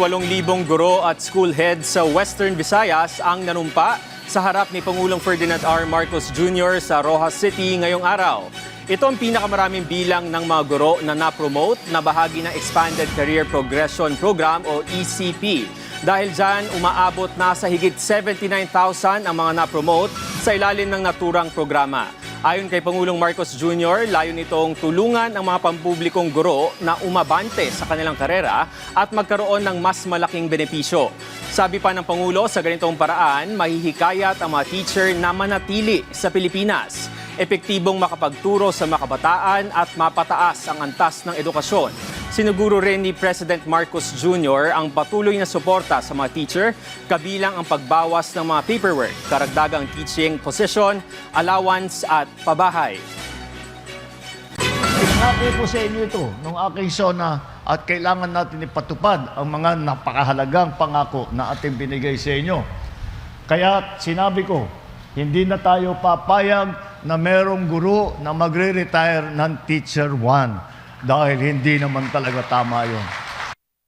8,000 guro at school heads sa Western Visayas ang nanumpa sa harap ni Pangulong Ferdinand R. Marcos Jr. sa Roxas City ngayong araw. Ito ang pinakamaraming bilang ng mga guro na na-promote na bahagi ng Expanded Career Progression Program o ECP. Dahil dyan, umaabot na sa higit 79,000 ang mga na-promote sa ilalim ng naturang programa. Ayon kay Pangulong Marcos Jr., layon nitong tulungan ang mga pampublikong guro na umabante sa kanilang karera at magkaroon ng mas malaking benepisyo. Sabi pa ng Pangulo, sa ganitong paraan, mahihikayat ang mga teacher na manatili sa Pilipinas. Epektibong makapagturo sa mga kabataan at mapataas ang antas ng edukasyon. Siniguro rin ni President Marcos Jr. ang patuloy na suporta sa mga teacher, kabilang ang pagbawas ng mga paperwork, karagdagang teaching position, allowance at pabahay. Sinabi po sa inyo ito nung aking SONA at kailangan natin ipatupad ang mga napakahalagang pangako na ating binigay sa inyo. Kaya sinabi ko, hindi na tayo papayag na merong guro na magre-retire ng Teacher 1 dahil hindi naman talaga tama yun.